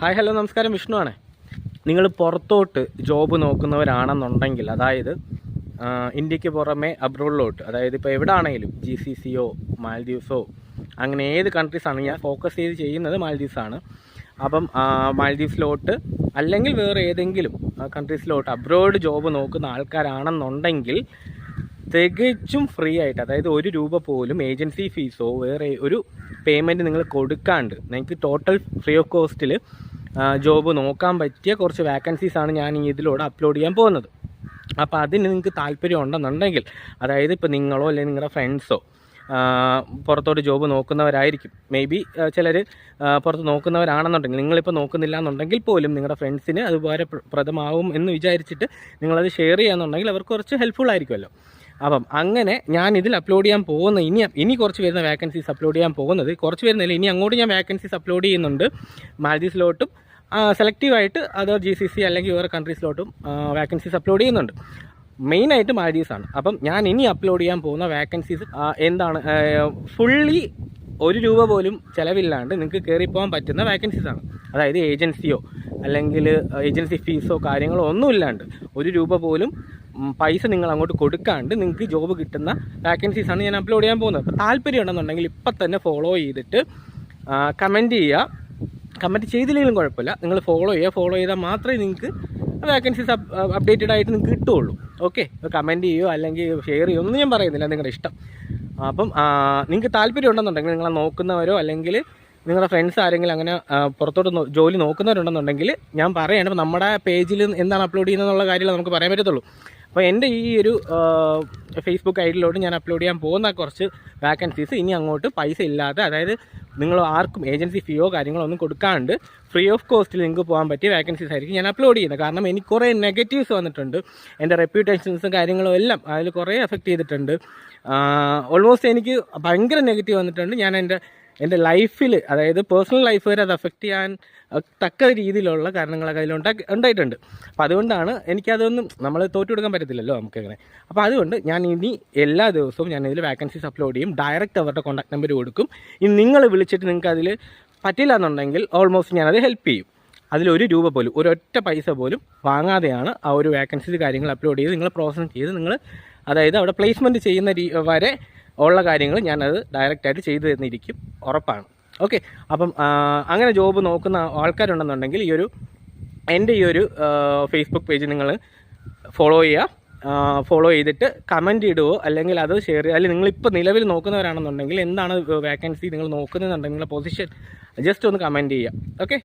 Hi hello നമസ്കാരം, വിഷ്ണുവാണ്. നിങ്ങൾ പുറത്തോട്ട് ജോബ് നോക്കുന്നവരാണെന്നുണ്ടെങ്കിൽ, അതായത് ഇന്ത്യക്ക് പുറമെ അബ്രോഡിലോട്ട്, അതായത് ഇപ്പോൾ എവിടെ ആണെങ്കിലും GCCയോ മാൽദീവ്സോ അങ്ങനെ ഏത് കൺട്രീസാണ് ഞാൻ ഫോക്കസ് ചെയ്ത് ചെയ്യുന്നത്, മാൽദീവ്സാണ്. അപ്പം മാൽദീവ്സിലോട്ട് അല്ലെങ്കിൽ വേറെ ഏതെങ്കിലും കൺട്രീസിലോട്ട് അബ്രോഡ് ജോബ് നോക്കുന്ന ആൾക്കാരാണെന്നുണ്ടെങ്കിൽ തികച്ചും ഫ്രീ ആയിട്ട്, അതായത് ₹1 പോലും ഏജൻസി ഫീസോ വേറെ ഒരു പേയ്മെൻറ്റ് നിങ്ങൾ കൊടുക്കാണ്ട് നിങ്ങൾക്ക് ടോട്ടൽ ഫ്രീ ഓഫ് കോസ്റ്റിൽ ജോബ് നോക്കാൻ പറ്റിയ കുറച്ച് വാക്കൻസീസാണ് ഞാൻ ഇതിലൂടെ അപ്ലോഡ് ചെയ്യാൻ പോകുന്നത്. അപ്പോൾ അതിന് നിങ്ങൾക്ക് താല്പര്യം ഉണ്ടെന്നുണ്ടെങ്കിൽ, അതായത് ഇപ്പോൾ നിങ്ങളോ അല്ലെങ്കിൽ നിങ്ങളുടെ ഫ്രണ്ട്സോ പുറത്തോട്ട് ജോബ് നോക്കുന്നവരായിരിക്കും. മേ ബി ചിലർ പുറത്ത് നോക്കുന്നവരാണെന്നുണ്ടെങ്കിൽ, നിങ്ങളിപ്പോൾ നോക്കുന്നില്ല എന്നുണ്ടെങ്കിൽ പോലും നിങ്ങളുടെ ഫ്രണ്ട്സിന് അത് ഉപകാരപ്രദമാവും എന്ന് വിചാരിച്ചിട്ട് നിങ്ങളത് ഷെയർ ചെയ്യാന്നുണ്ടെങ്കിൽ അവർക്ക് കുറച്ച് ഹെൽപ്ഫുൾ ആയിരിക്കുമല്ലോ. അപ്പം അങ്ങനെ ഞാൻ ഇതിൽ അപ്ലോഡ് ചെയ്യാൻ പോകുന്ന ഇനി കുറച്ച് വരുന്ന വാക്കൻസീസ് അപ്ലോഡ് ചെയ്യാൻ പോകുന്നത്, കുറച്ച് വരുന്നില്ല, ഇനി അങ്ങോട്ട് ഞാൻ വാക്കൻസീസ് അപ്ലോഡ് ചെയ്യുന്നുണ്ട്. മാൽദീവ്സിലോട്ടും സെലക്റ്റീവായിട്ട് അതർ GCC അല്ലെങ്കിൽ വേറെ കൺട്രീസിലോട്ടും വാക്കൻസീസ് അപ്ലോഡ് ചെയ്യുന്നുണ്ട്. മെയിനായിട്ട് മാൽദീവ്സാണ്. അപ്പം ഞാൻ ഇനി അപ്ലോഡ് ചെയ്യാൻ പോകുന്ന വാക്കൻസീസ് എന്താണ്, ഫുള്ളി ₹1 പോലും ചിലവില്ലാണ്ട് നിങ്ങൾക്ക് കയറിപ്പോകാൻ പറ്റുന്ന വാക്കൻസീസാണ്. അതായത് ഏജൻസിയോ അല്ലെങ്കിൽ ഏജൻസി ഫീസോ കാര്യങ്ങളോ ഒന്നും ഇല്ലാണ്ട് ₹1 പോലും പൈസ നിങ്ങൾ അങ്ങോട്ട് കൊടുക്കാണ്ട് നിങ്ങൾക്ക് ജോബ് കിട്ടുന്ന വാക്കൻസീസാണ് ഞാൻ അപ്ലോഡ് ചെയ്യാൻ പോകുന്നത്. അപ്പോൾ താല്പര്യം ഉണ്ടെന്നുണ്ടെങ്കിൽ ഇപ്പം തന്നെ ഫോളോ ചെയ്തിട്ട് കമൻറ്റ് ചെയ്യുക. കമൻറ്റ് ചെയ്തില്ലെങ്കിലും കുഴപ്പമില്ല, നിങ്ങൾ ഫോളോ ചെയ്താൽ മാത്രമേ നിങ്ങൾക്ക് വാക്കൻസീസ് അപ്ഡേറ്റഡ് ആയിട്ട് നിങ്ങൾക്ക് കിട്ടുകയുള്ളൂ. ഓക്കെ, കമൻറ്റ് ചെയ്യുമോ അല്ലെങ്കിൽ ഷെയർ ചെയ്യുമോ ഒന്നും ഞാൻ പറയുന്നില്ല, നിങ്ങളുടെ ഇഷ്ടം. അപ്പം നിങ്ങൾക്ക് താല്പര്യം ഉണ്ടെന്നുണ്ടെങ്കിൽ, നിങ്ങളെ നോക്കുന്നവരോ അല്ലെങ്കിൽ നിങ്ങളുടെ ഫ്രണ്ട്സ് ആരെങ്കിലും അങ്ങനെ പുറത്തോട്ട് ജോലി നോക്കുന്നവരുണ്ടെന്നുണ്ടെങ്കിൽ ഞാൻ പറയാണ്. അപ്പോൾ നമ്മുടെ പേജിൽ എന്താണ് അപ്ലോഡ് ചെയ്യുന്നതെന്നുള്ള കാര്യങ്ങൾ നമുക്ക് പറയാൻ പറ്റത്തുള്ളൂ. അപ്പോൾ എൻ്റെ ഈ ഒരു ഫേസ്ബുക്ക് ഐഡിയിലോട്ട് ഞാൻ അപ്ലോഡ് ചെയ്യാൻ പോകുന്ന കുറച്ച് വാക്കൻസീസ് ഇനി അങ്ങോട്ട് പൈസ ഇല്ലാതെ, അതായത് നിങ്ങൾ ആർക്കും ഏജൻസി ഫീയോ കാര്യങ്ങളോ ഒന്നും കൊടുക്കാണ്ട് ഫ്രീ ഓഫ് കോസ്റ്റിൽ നിങ്ങൾക്ക് പോകാൻ പറ്റിയ വാക്കൻസീസ് ആയിരിക്കും ഞാൻ അപ്ലോഡ് ചെയ്യുന്നത്. കാരണം എനിക്ക് കുറേ നെഗറ്റീവ്സ് വന്നിട്ടുണ്ട്, എൻ്റെ റെപ്യൂട്ടേഷൻസും കാര്യങ്ങളും എല്ലാം അതിൽ കുറേ എഫക്റ്റ് ചെയ്തിട്ടുണ്ട്. ഓൾമോസ്റ്റ് എനിക്ക് ഭയങ്കര നെഗറ്റീവ് വന്നിട്ടുണ്ട്. ഞാൻ എൻ്റെ ലൈഫിൽ, അതായത് പേഴ്സണൽ ലൈഫ് വരെ അത് എഫക്റ്റ് ചെയ്യാൻ തക്ക രീതിയിലുള്ള കാരണങ്ങളൊക്കെ ഉണ്ടായിട്ടുണ്ട്. അപ്പോൾ അതുകൊണ്ടാണ് എനിക്കതൊന്നും നമ്മൾ തോറ്റു കൊടുക്കാൻ പറ്റത്തില്ലല്ലോ നമുക്കങ്ങനെ. അപ്പോൾ അതുകൊണ്ട് ഞാൻ ഇനി എല്ലാ ദിവസവും ഞാൻ ഇതിൽ വാക്കൻസീസ് അപ്ലോഡ് ചെയ്യും. ഡയറക്റ്റ് അവരുടെ കോൺടാക്ട് നമ്പർ കൊടുക്കും. ഇനി നിങ്ങൾ വിളിച്ചിട്ട് നിങ്ങൾക്ക് അതിൽ പറ്റില്ല എന്നുണ്ടെങ്കിൽ ഓൾമോസ്റ്റ് ഞാനത് ഹെൽപ്പ് ചെയ്യും. അതിൽ ₹1 പോലും, ഒരൊറ്റ പൈസ പോലും വാങ്ങാതെയാണ് ആ ഒരു വാക്കൻസീസ് കാര്യങ്ങൾ അപ്ലോഡ് ചെയ്ത് നിങ്ങൾ പ്രോസസ് ചെയ്ത് നിങ്ങൾ, അതായത് അവിടെ പ്ലേസ്മെൻറ്റ് ചെയ്യുന്ന വരെ ഉള്ള കാര്യങ്ങൾ ഞാനത് ഡയറക്റ്റായിട്ട് ചെയ്തു തന്നിരിക്കും, ഉറപ്പാണ്. ഓക്കെ, അപ്പം അങ്ങനെ ജോബ് നോക്കുന്ന ആൾക്കാരുണ്ടെന്നുണ്ടെങ്കിൽ എൻ്റെ ഈ ഒരു ഫേസ്ബുക്ക് പേജ് നിങ്ങൾ ഫോളോ ചെയ്യുക. ഫോളോ ചെയ്തിട്ട് കമൻറ്റ് ഇടുവോ അല്ലെങ്കിൽ അത് ഷെയർ ചെയ്യുക. അല്ലെങ്കിൽ നിങ്ങളിപ്പോൾ നിലവിൽ നോക്കുന്നവരാണെന്നുണ്ടെങ്കിൽ എന്താണ് വാക്കൻസി നിങ്ങൾ നോക്കുന്നതെന്നുണ്ടെങ്കിൽ പൊസിഷൻ ജസ്റ്റ് ഒന്ന് കമൻറ്റ് ചെയ്യുക. ഓക്കെ.